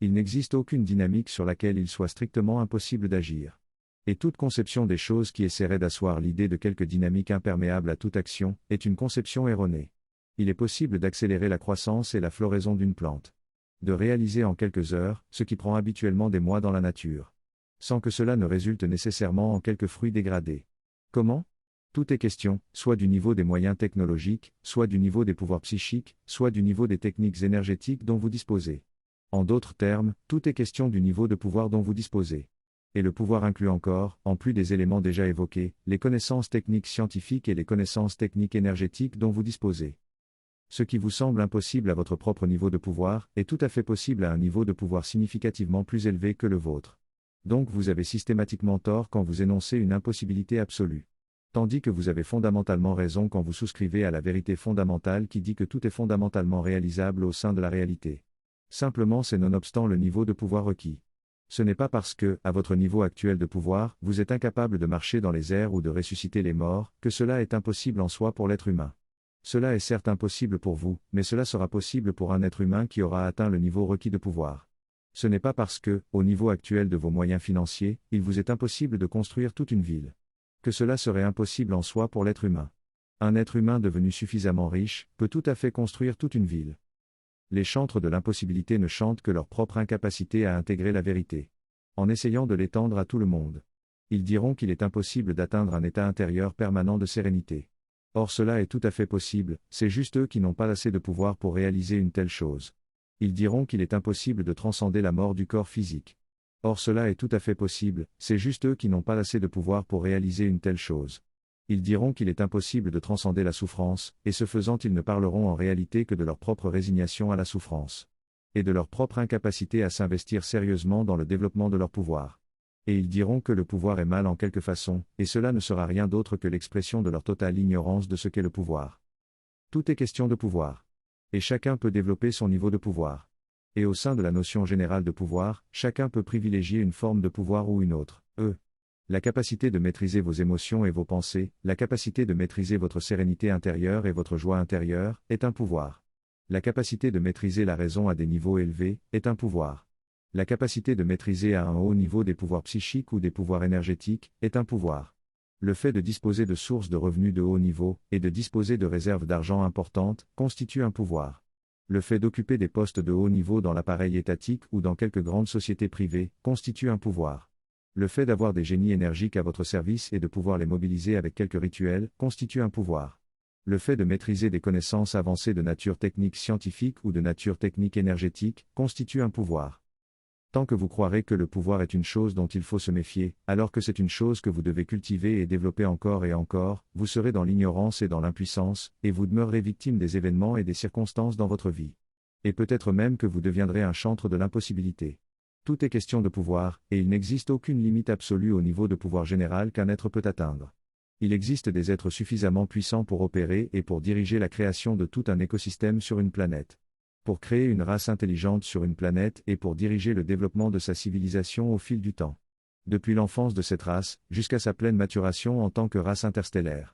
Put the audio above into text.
Il n'existe aucune dynamique sur laquelle il soit strictement impossible d'agir. Et toute conception des choses qui essaierait d'asseoir l'idée de quelque dynamique imperméable à toute action, est une conception erronée. Il est possible d'accélérer la croissance et la floraison d'une plante. De réaliser en quelques heures, ce qui prend habituellement des mois dans la nature. Sans que cela ne résulte nécessairement en quelques fruits dégradés. Comment ? Tout est question, soit du niveau des moyens technologiques, soit du niveau des pouvoirs psychiques, soit du niveau des techniques énergétiques dont vous disposez. En d'autres termes, tout est question du niveau de pouvoir dont vous disposez. Et le pouvoir inclut encore, en plus des éléments déjà évoqués, les connaissances techniques scientifiques et les connaissances techniques énergétiques dont vous disposez. Ce qui vous semble impossible à votre propre niveau de pouvoir, est tout à fait possible à un niveau de pouvoir significativement plus élevé que le vôtre. Donc vous avez systématiquement tort quand vous énoncez une impossibilité absolue. Tandis que vous avez fondamentalement raison quand vous souscrivez à la vérité fondamentale qui dit que tout est fondamentalement réalisable au sein de la réalité. Simplement c'est nonobstant le niveau de pouvoir requis. Ce n'est pas parce que, à votre niveau actuel de pouvoir, vous êtes incapable de marcher dans les airs ou de ressusciter les morts, que cela est impossible en soi pour l'être humain. Cela est certes impossible pour vous, mais cela sera possible pour un être humain qui aura atteint le niveau requis de pouvoir. Ce n'est pas parce que, au niveau actuel de vos moyens financiers, il vous est impossible de construire toute une ville. Que cela serait impossible en soi pour l'être humain. Un être humain devenu suffisamment riche, peut tout à fait construire toute une ville. Les chantres de l'impossibilité ne chantent que leur propre incapacité à intégrer la vérité. En essayant de l'étendre à tout le monde. Ils diront qu'il est impossible d'atteindre un état intérieur permanent de sérénité. Or cela est tout à fait possible, c'est juste eux qui n'ont pas assez de pouvoir pour réaliser une telle chose. Ils diront qu'il est impossible de transcender la mort du corps physique. Or cela est tout à fait possible, c'est juste eux qui n'ont pas assez de pouvoir pour réaliser une telle chose. Ils diront qu'il est impossible de transcender la souffrance, et ce faisant ils ne parleront en réalité que de leur propre résignation à la souffrance. Et de leur propre incapacité à s'investir sérieusement dans le développement de leur pouvoir. Et ils diront que le pouvoir est mal en quelque façon, et cela ne sera rien d'autre que l'expression de leur totale ignorance de ce qu'est le pouvoir. Tout est question de pouvoir. Et chacun peut développer son niveau de pouvoir. Et au sein de la notion générale de pouvoir, chacun peut privilégier une forme de pouvoir ou une autre, La capacité de maîtriser vos émotions et vos pensées, la capacité de maîtriser votre sérénité intérieure et votre joie intérieure, est un pouvoir. La capacité de maîtriser la raison à des niveaux élevés, est un pouvoir. La capacité de maîtriser à un haut niveau des pouvoirs psychiques ou des pouvoirs énergétiques, est un pouvoir. Le fait de disposer de sources de revenus de haut niveau, et de disposer de réserves d'argent importantes, constitue un pouvoir. Le fait d'occuper des postes de haut niveau dans l'appareil étatique ou dans quelques grandes sociétés privées, constitue un pouvoir. Le fait d'avoir des génies énergiques à votre service et de pouvoir les mobiliser avec quelques rituels, constitue un pouvoir. Le fait de maîtriser des connaissances avancées de nature technique scientifique ou de nature technique énergétique, constitue un pouvoir. Tant que vous croirez que le pouvoir est une chose dont il faut se méfier, alors que c'est une chose que vous devez cultiver et développer encore et encore, vous serez dans l'ignorance et dans l'impuissance, et vous demeurerez victime des événements et des circonstances dans votre vie. Et peut-être même que vous deviendrez un chantre de l'impossibilité. Tout est question de pouvoir, et il n'existe aucune limite absolue au niveau de pouvoir général qu'un être peut atteindre. Il existe des êtres suffisamment puissants pour opérer et pour diriger la création de tout un écosystème sur une planète. Pour créer une race intelligente sur une planète et pour diriger le développement de sa civilisation au fil du temps. Depuis l'enfance de cette race, jusqu'à sa pleine maturation en tant que race interstellaire.